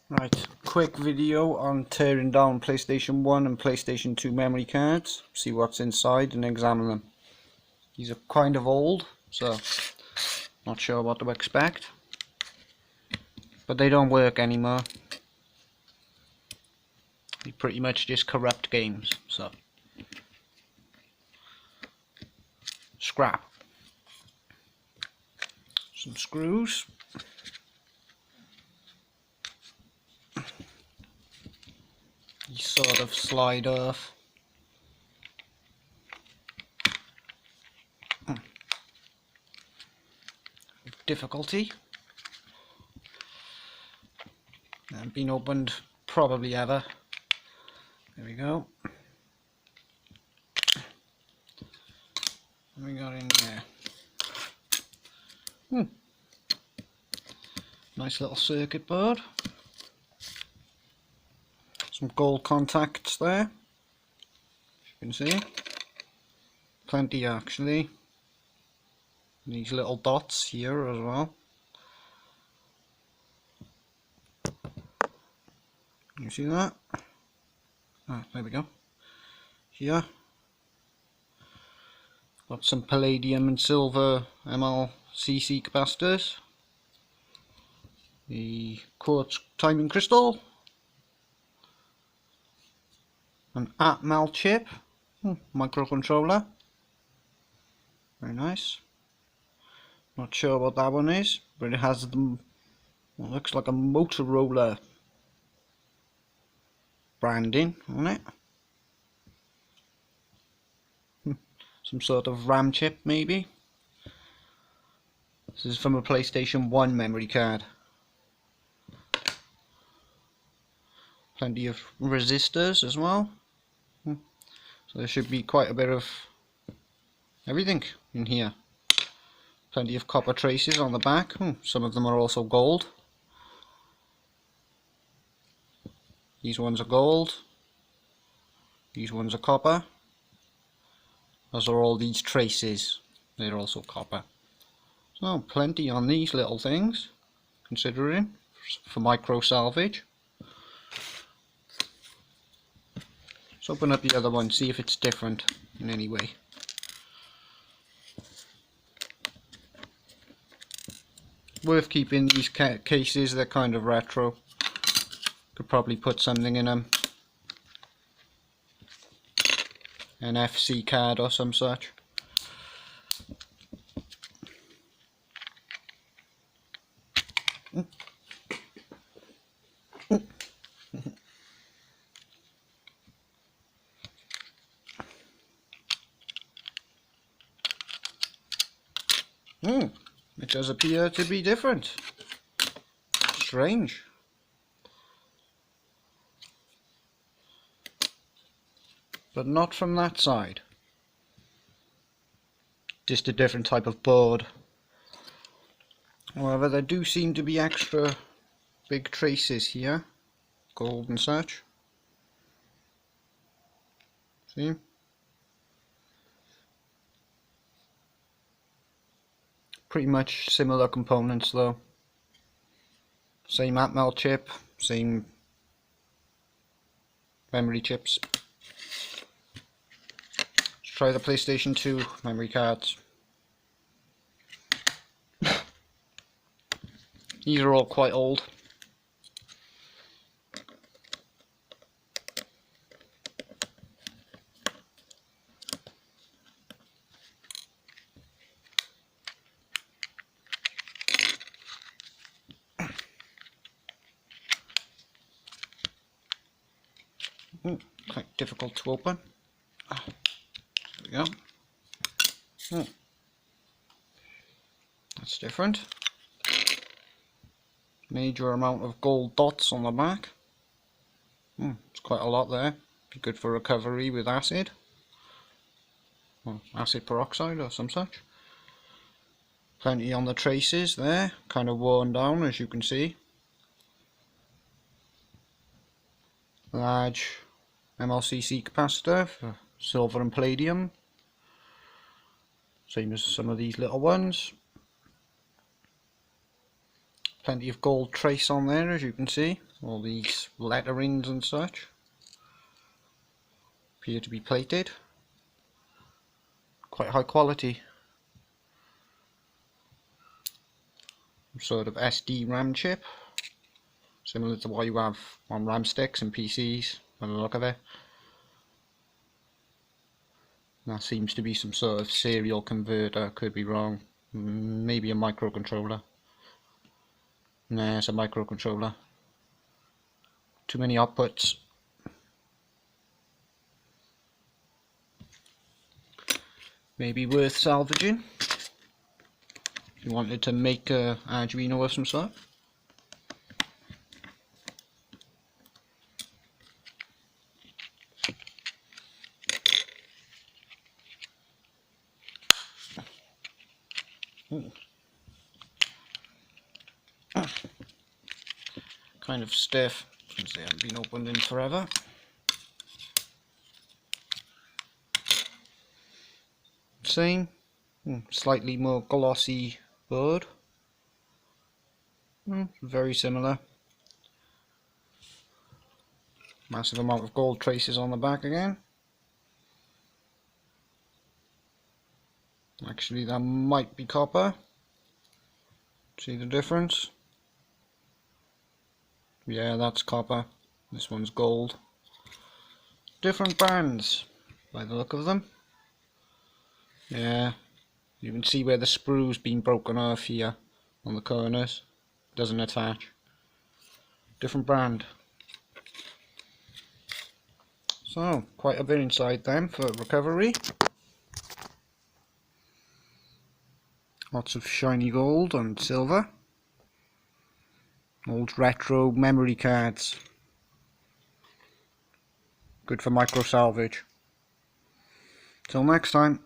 Right, quick video on tearing down PlayStation 1 and PlayStation 2 memory cards, see what's inside and examine them. These are kind of old, so not sure what to expect, but they don't work anymore. They pretty much just corrupt games, so scrap. Some screws. You sort of slide off. Difficulty. Hasn't been opened probably ever. There we go. What we got in there? Nice little circuit board. Some gold contacts there, as you can see. Plenty actually. These little dots here as well. You see that? Ah, there we go. Here. Got some palladium and silver MLCC capacitors. The quartz timing crystal. An Atmel chip. Microcontroller. Very nice. Not sure what that one is, but it has the, well, looks like a Motorola branding on it. Some sort of RAM chip maybe. This is from a PlayStation 1 memory card. Plenty of resistors as well. So there should be quite a bit of everything in here. Plenty of copper traces on the back. Some of them are also gold. These ones are gold. These ones are copper. As are all these traces. They're also copper. So plenty on these little things, considering for micro salvage. Let's open up the other one, see if it's different in any way. Worth keeping these cases, they're kind of retro. Could probably put something in them. An FC card or some such. It does appear to be different. Strange. But not from that side. Just a different type of board. However, there do seem to be extra big traces here. Gold and such. See? Pretty much similar components though. Same Atmel chip, same memory chips. Let's try the PlayStation 2 memory cards. These are all quite old. Quite difficult to open. There we go. That's different. Major amount of gold dots on the back. It's quite a lot there. Be good for recovery with acid. Or acid peroxide or some such. Plenty on the traces there. Kind of worn down, as you can see. Large MLCC capacitor for silver and palladium. Same as some of these little ones. Plenty of gold trace on there, as you can see. All these letterings and such appear to be plated. Quite high quality. Some sort of SD RAM chip, similar to what you have on RAM sticks and PCs by the look of it. That seems to be some sort of serial converter, could be wrong. Maybe a microcontroller. Nah, it's a microcontroller. Too many outputs. Maybe worth salvaging if you wanted to make a Arduino of some sort. Kind of stiff since they haven't been opened in forever. Same, slightly more glossy board. Very similar. Massive amount of gold traces on the back again. Actually, that might be copper. See the difference? Yeah, that's copper. This one's gold. Different bands by the look of them. Yeah, you can see where the sprue's been broken off here on the corners. Doesn't attach. Different brand. So, quite a bit inside them for recovery. Lots of shiny gold and silver. Old retro memory cards. Good for micro salvage. Till next time.